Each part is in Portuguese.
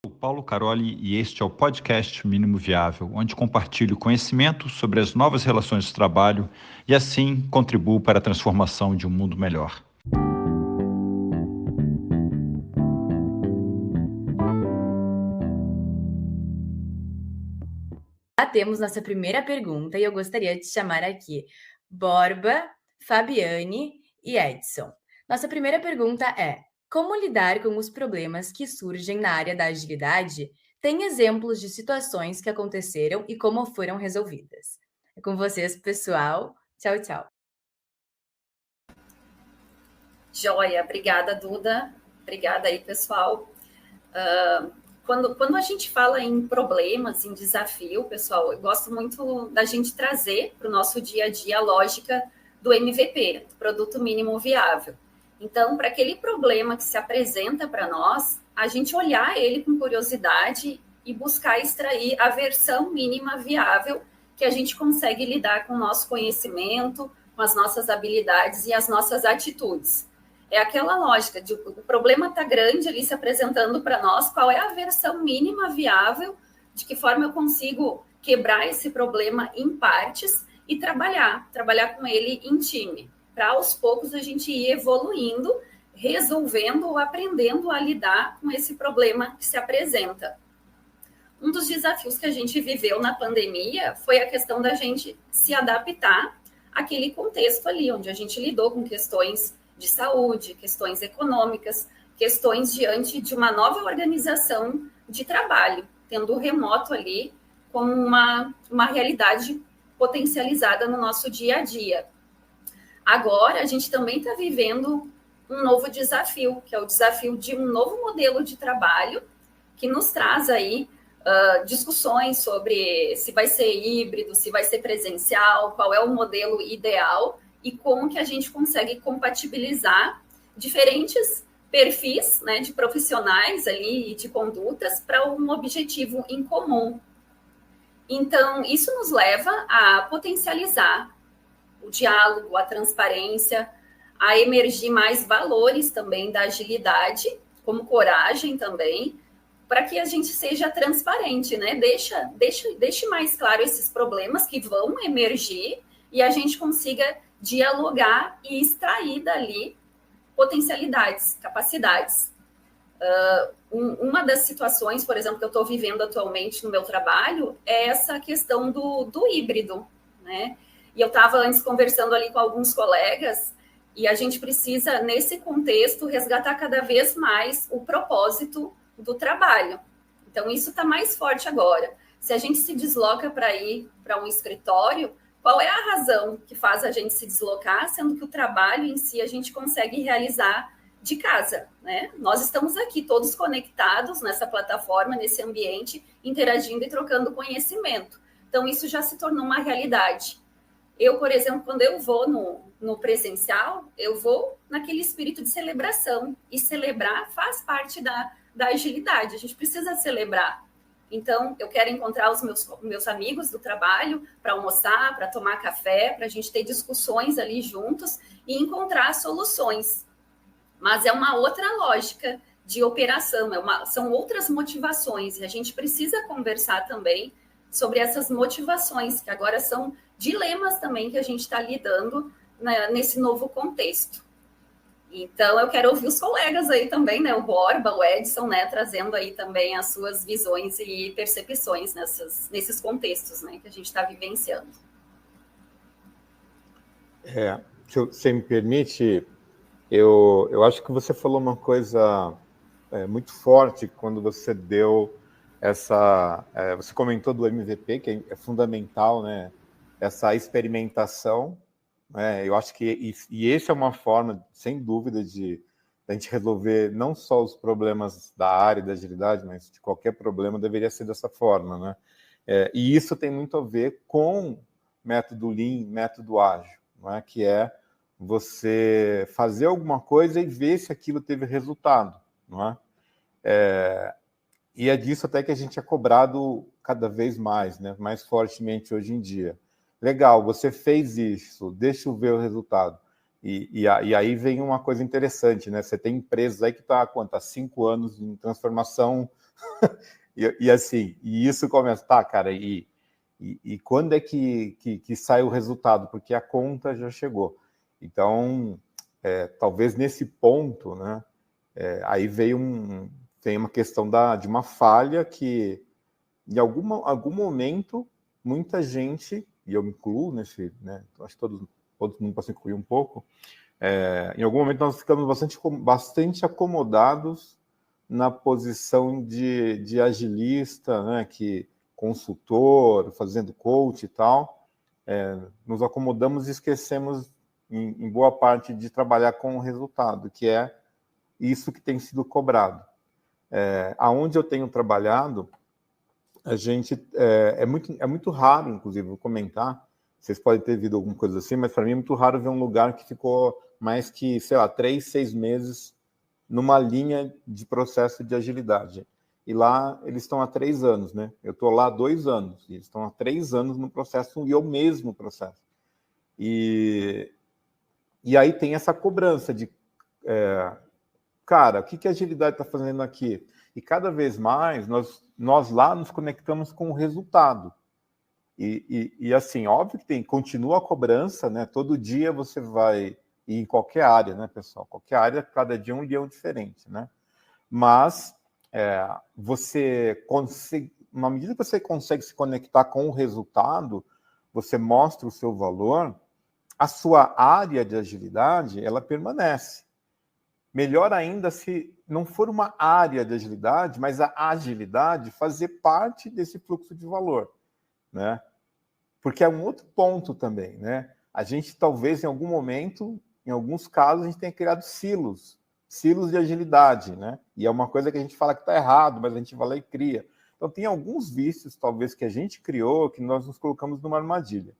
Sou Paulo Caroli e este é o podcast Mínimo Viável, onde compartilho conhecimento sobre as novas relações de trabalho e assim contribuo para a transformação de um mundo melhor. Já temos nossa primeira pergunta e eu gostaria de chamar aqui Borba, Fabiane e Edson. Nossa primeira pergunta é: como lidar com os problemas que surgem na área da agilidade? Tem exemplos de situações que aconteceram e como foram resolvidas. É com vocês, pessoal. Tchau, tchau. Joia, obrigada, Duda. Obrigada aí, pessoal. Quando a gente fala em problemas, em desafio, pessoal, eu gosto muito da gente trazer para o nosso dia a dia a lógica do MVP, do Produto Mínimo Viável. Então, para aquele problema que se apresenta para nós, a gente olhar ele com curiosidade e buscar extrair a versão mínima viável que a gente consegue lidar com o nosso conhecimento, com as nossas habilidades e as nossas atitudes. É aquela lógica de o problema está grande ali se apresentando para nós, qual é a versão mínima viável, de que forma eu consigo quebrar esse problema em partes e trabalhar com ele em time, para aos poucos a gente ir evoluindo, resolvendo ou aprendendo a lidar com esse problema que se apresenta. Um dos desafios que a gente viveu na pandemia foi a questão da gente se adaptar àquele contexto ali, onde a gente lidou com questões de saúde, questões econômicas, questões diante de uma nova organização de trabalho, tendo o remoto ali como uma realidade potencializada no nosso dia a dia. Agora, a gente também está vivendo um novo desafio, que é o desafio de um novo modelo de trabalho, que nos traz aí discussões sobre se vai ser híbrido, se vai ser presencial, qual é o modelo ideal e como que a gente consegue compatibilizar diferentes perfis, né, de profissionais ali e de condutas para um objetivo em comum. Então, isso nos leva a potencializar o diálogo, a transparência, a emergir mais valores também da agilidade, como coragem também, para que a gente seja transparente, né? Deixe mais claro esses problemas que vão emergir e a gente consiga dialogar e extrair dali potencialidades, capacidades. Uma das situações, por exemplo, que eu estou vivendo atualmente no meu trabalho é essa questão do híbrido, né? E eu estava antes conversando ali com alguns colegas e a gente precisa, nesse contexto, resgatar cada vez mais o propósito do trabalho. Então, isso está mais forte agora. Se a gente se desloca para ir para um escritório, qual é a razão que faz a gente se deslocar, sendo que o trabalho em si a gente consegue realizar de casa, né? Nós estamos aqui todos conectados nessa plataforma, nesse ambiente, interagindo e trocando conhecimento. Então, isso já se tornou uma realidade. Eu, por exemplo, quando eu vou no presencial, eu vou naquele espírito de celebração. E celebrar faz parte da agilidade. A gente precisa celebrar. Então, eu quero encontrar os meus amigos do trabalho para almoçar, para tomar café, para a gente ter discussões ali juntos e encontrar soluções. Mas é uma outra lógica de operação, são outras motivações. E a gente precisa conversar também sobre essas motivações, que agora são dilemas também que a gente está lidando, né, nesse novo contexto. Então, eu quero ouvir os colegas aí também, né, o Borba, o Edson, né, trazendo aí também as suas visões e percepções nesses contextos, né, que a gente está vivenciando. Se você me permite, eu acho que você falou uma coisa muito forte quando você deu você comentou do MVP, que é fundamental, né? Essa experimentação, né? Eu acho que esse é uma forma, sem dúvida, de a gente resolver não só os problemas da área da agilidade, mas de qualquer problema deveria ser dessa forma, né? E isso tem muito a ver com método Lean, método ágil, não é? Que é você fazer alguma coisa e ver se aquilo teve resultado, não é? E é disso até que a gente é cobrado cada vez mais, né? Mais fortemente hoje em dia. Legal, você fez isso, deixa eu ver o resultado. E aí vem uma coisa interessante, né? Você tem empresas aí que estão há 5 anos em transformação E assim, e isso começa, tá, cara, e quando é que sai o resultado? Porque a conta já chegou. Então, talvez nesse ponto, né, aí vem uma questão de uma falha que, em algum momento, muita gente, e eu me incluo nesse, né, acho que todo mundo pode se incluir um pouco, em algum momento nós ficamos bastante acomodados na posição de agilista, né, que consultor, fazendo coach e tal, nos acomodamos e esquecemos, em boa parte, de trabalhar com o resultado, que é isso que tem sido cobrado. Aonde eu tenho trabalhado, a gente é muito raro, inclusive, vou comentar, vocês podem ter visto alguma coisa assim, mas para mim é muito raro ver um lugar que ficou mais que, sei lá, 3, 6 meses numa linha de processo de agilidade. E lá eles estão há 3 anos, né? Eu estou lá há 2 anos, e eles estão há 3 anos no processo, e eu mesmo processo. E aí tem essa cobrança de, cara, o que a agilidade está fazendo aqui? E cada vez mais nós lá nos conectamos com o resultado. E assim, óbvio que continua a cobrança, né? Todo dia você vai, e em qualquer área, né, pessoal? Qualquer área, cada dia é um leão diferente, né? Mas você consegue, na medida que você consegue se conectar com o resultado, você mostra o seu valor, a sua área de agilidade, ela permanece. Melhor ainda se não for uma área de agilidade, mas a agilidade fazer parte desse fluxo de valor, né? Porque é um outro ponto também, né? A gente talvez em algum momento, em alguns casos, a gente tenha criado silos de agilidade, né? E é uma coisa que a gente fala que está errado, mas a gente vai lá e cria. Então tem alguns vícios, talvez, que a gente criou, que nós nos colocamos numa armadilha.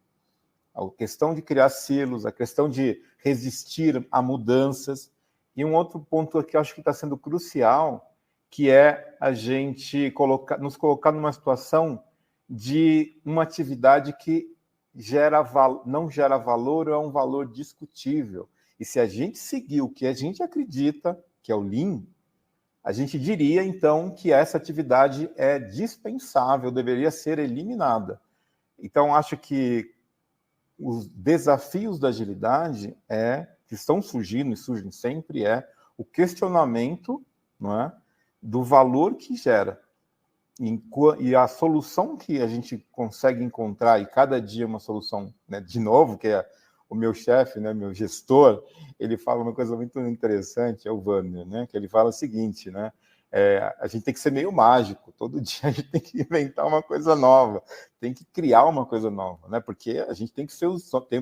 A questão de criar silos, a questão de resistir a mudanças. E um outro ponto aqui, eu acho que está sendo crucial, que é a gente nos colocar numa situação de uma atividade que não gera valor ou é um valor discutível. E se a gente seguir o que a gente acredita, que é o Lean, a gente diria, então, que essa atividade é dispensável, deveria ser eliminada. Então, acho que os desafios da agilidade que estão surgindo e surgem sempre, o questionamento, não é, do valor que gera. E a solução que a gente consegue encontrar, e cada dia uma solução, né, de novo, que é o meu chefe, né, meu gestor, ele fala uma coisa muito interessante, é o Werner, né, que ele fala o seguinte, né, a gente tem que ser meio mágico, todo dia a gente tem que inventar uma coisa nova, tem que criar uma coisa nova, né, porque a gente tem que ser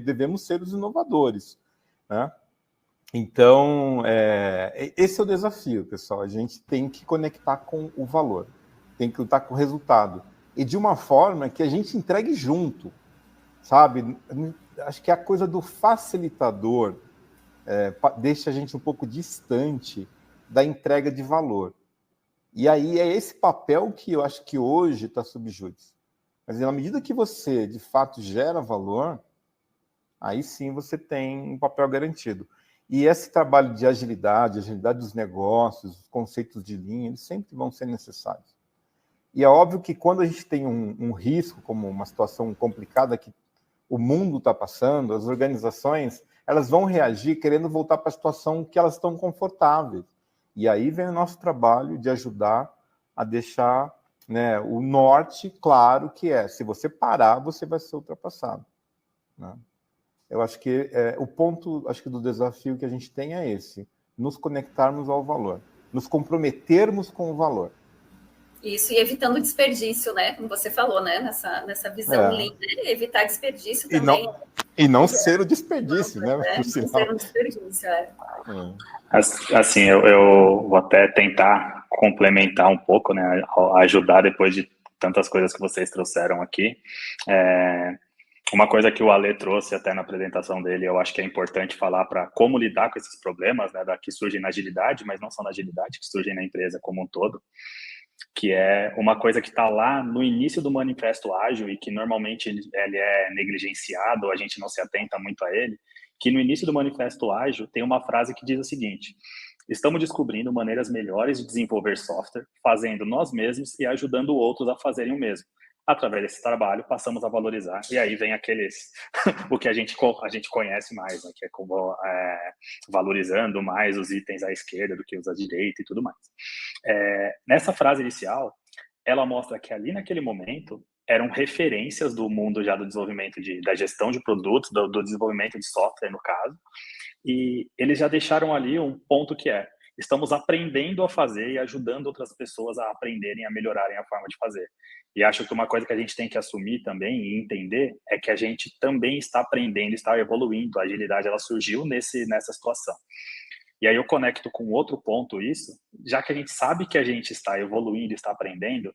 devemos ser os inovadores, né? Então, esse é o desafio, pessoal, a gente tem que conectar com o valor, tem que lutar com o resultado, e de uma forma que a gente entregue junto, sabe? Acho que a coisa do facilitador deixa a gente um pouco distante da entrega de valor. E aí é esse papel que eu acho que hoje está sob júdice. Mas na medida que você, de fato, gera valor, aí sim você tem um papel garantido. E esse trabalho de agilidade dos negócios, os conceitos de linha, eles sempre vão ser necessários. E é óbvio que quando a gente tem um risco, como uma situação complicada que o mundo está passando, as organizações, elas vão reagir querendo voltar para a situação que elas estão confortáveis. E aí vem o nosso trabalho de ajudar a deixar, né, o norte claro, que se você parar, você vai ser ultrapassado, né? Eu acho que o ponto, acho que do desafio que a gente tem é esse, nos conectarmos ao valor, nos comprometermos com o valor. Isso, e evitando desperdício, né? Como você falou, né? Nessa visão Lean, né? Evitar desperdício também. E não ser o desperdício, né? Não ser um desperdício, Assim, eu vou até tentar complementar um pouco, né? Ajudar depois de tantas coisas que vocês trouxeram aqui. Uma coisa que o Ale trouxe até na apresentação dele, eu acho que é importante falar para como lidar com esses problemas, né? Que surgem na agilidade, mas não só na agilidade, que surgem na empresa como um todo, que é uma coisa que está lá no início do manifesto ágil e que normalmente ele é negligenciado, a gente não se atenta muito a ele, que no início do manifesto ágil tem uma frase que diz o seguinte: Estamos descobrindo maneiras melhores de desenvolver software, fazendo nós mesmos e ajudando outros a fazerem o mesmo. Através desse trabalho, passamos a valorizar, e aí vem aqueles, o que a gente conhece mais, né, que é como valorizando mais os itens à esquerda do que os à direita e tudo mais. Nessa frase inicial, ela mostra que ali naquele momento eram referências do mundo já do desenvolvimento da gestão de produtos, do desenvolvimento de software, no caso, e eles já deixaram ali um ponto que estamos aprendendo a fazer e ajudando outras pessoas a aprenderem, a melhorarem a forma de fazer. E acho que uma coisa que a gente tem que assumir também e entender é que a gente também está aprendendo, está evoluindo. A agilidade, ela surgiu nessa situação. E aí eu conecto com outro ponto isso, já que a gente sabe que a gente está evoluindo, está aprendendo,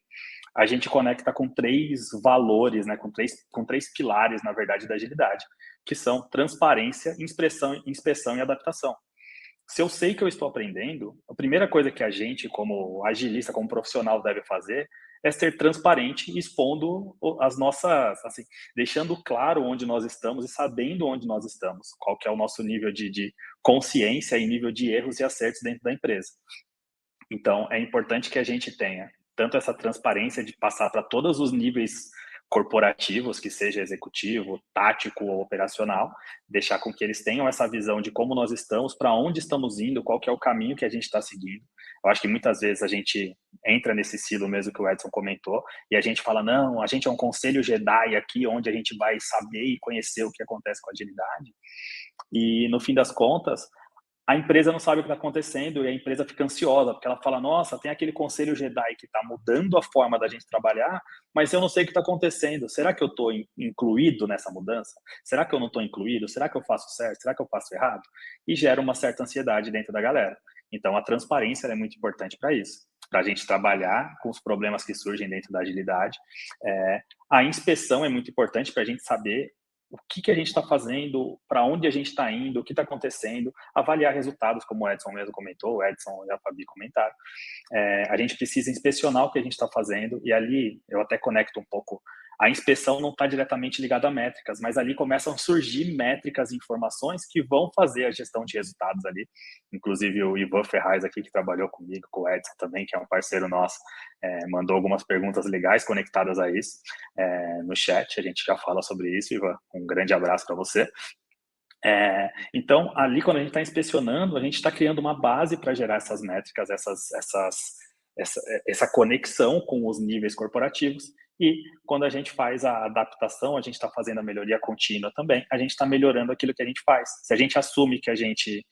a gente conecta com 3 valores, né, com três pilares, na verdade, da agilidade, que são transparência, inspeção e adaptação. Se eu sei que eu estou aprendendo, a primeira coisa que a gente, como agilista, como profissional, deve fazer é ser transparente, expondo as nossas, assim, deixando claro onde nós estamos e sabendo onde nós estamos, qual que é o nosso nível de consciência e nível de erros e acertos dentro da empresa. Então, é importante que a gente tenha tanto essa transparência de passar para todos os níveis corporativos, que seja executivo, tático ou operacional, deixar com que eles tenham essa visão de como nós estamos, para onde estamos indo, qual que é o caminho que a gente está seguindo. Eu acho que muitas vezes a gente entra nesse silo mesmo que o Edson comentou, e a gente fala, não, a gente é um conselho Jedi aqui, onde a gente vai saber e conhecer o que acontece com a agilidade. E, no fim das contas, a empresa não sabe o que está acontecendo e a empresa fica ansiosa, porque ela fala, nossa, tem aquele conselho Jedi que está mudando a forma da gente trabalhar, mas eu não sei o que está acontecendo. Será que eu estou incluído nessa mudança? Será que eu não estou incluído? Será que eu faço certo? Será que eu faço errado? E gera uma certa ansiedade dentro da galera. Então, a transparência é muito importante para isso, para a gente trabalhar com os problemas que surgem dentro da agilidade. A inspeção é muito importante para a gente saber o que a gente está fazendo, para onde a gente está indo, o que está acontecendo, avaliar resultados, como o Edson mesmo comentou, o Edson e a Fabi comentaram. A gente precisa inspecionar o que a gente está fazendo, e ali eu até conecto um pouco. A inspeção não está diretamente ligada a métricas, mas ali começam a surgir métricas e informações que vão fazer a gestão de resultados ali. Inclusive o Ivan Ferraz aqui, que trabalhou comigo, com o Edson também, que é um parceiro nosso, mandou algumas perguntas legais conectadas a isso no chat. A gente já fala sobre isso, Ivan. Um grande abraço para você. Então, ali, quando a gente está inspecionando, a gente está criando uma base para gerar essas métricas, essa conexão com os níveis corporativos. E quando a gente faz a adaptação, a gente está fazendo a melhoria contínua também, a gente está melhorando aquilo que a gente faz. Se a gente assume que a gente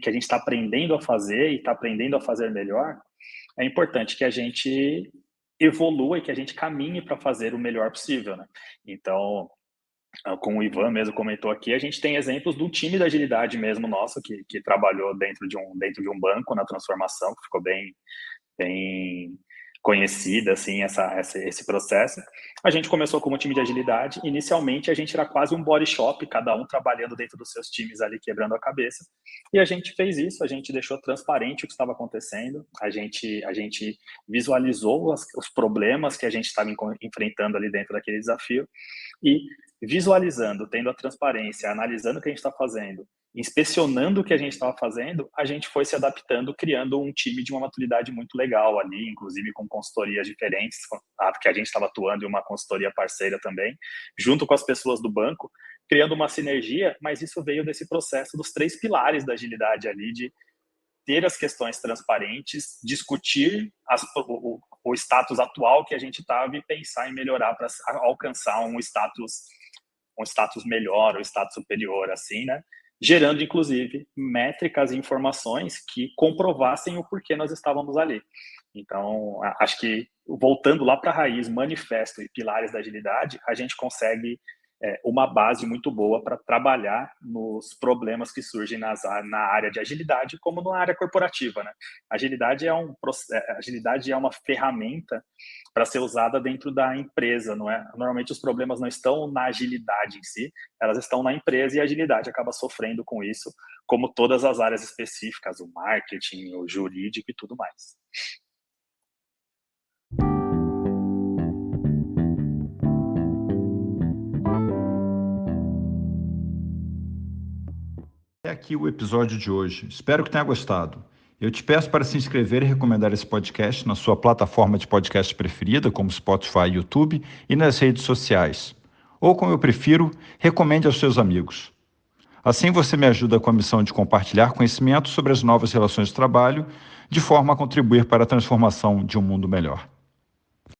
está aprendendo a fazer e está aprendendo a fazer melhor, é importante que a gente evolua e que a gente caminhe para fazer o melhor possível, né? Então, como o Ivan mesmo comentou aqui, a gente tem exemplos do time da agilidade mesmo nosso, que trabalhou dentro de um banco na transformação, que ficou bem conhecida, assim, esse processo. A gente começou como time de agilidade. Inicialmente, a gente era quase um body shop, cada um trabalhando dentro dos seus times ali, quebrando a cabeça. E a gente fez isso, a gente deixou transparente o que estava acontecendo, a gente visualizou os problemas que a gente estava enfrentando ali dentro daquele desafio, e visualizando, tendo a transparência, analisando o que a gente está fazendo, inspecionando o que a gente estava fazendo, a gente foi se adaptando, criando um time de uma maturidade muito legal ali, inclusive com consultorias diferentes, que a gente estava atuando em uma consultoria parceira também, junto com as pessoas do banco, criando uma sinergia, mas isso veio desse processo dos 3 pilares da agilidade ali, de ter as questões transparentes, discutir o status atual que a gente estava e pensar em melhorar para alcançar um status melhor, um status superior, assim, né? Gerando, inclusive, métricas e informações que comprovassem o porquê nós estávamos ali. Então, acho que, voltando lá para a raiz, manifesto e pilares da agilidade, a gente consegue uma base muito boa para trabalhar nos problemas que surgem na área de agilidade, como na área corporativa, né? Agilidade é uma ferramenta para ser usada dentro da empresa, não é? Normalmente os problemas não estão na agilidade em si, elas estão na empresa, e a agilidade acaba sofrendo com isso, como todas as áreas específicas, o marketing, o jurídico e tudo mais. aqui o episódio de hoje. Espero que tenha gostado. Eu te peço para se inscrever e recomendar esse podcast na sua plataforma de podcast preferida, como Spotify e YouTube, e nas redes sociais. Ou, como eu prefiro, recomende aos seus amigos. Assim você me ajuda com a missão de compartilhar conhecimento sobre as novas relações de trabalho, de forma a contribuir para a transformação de um mundo melhor.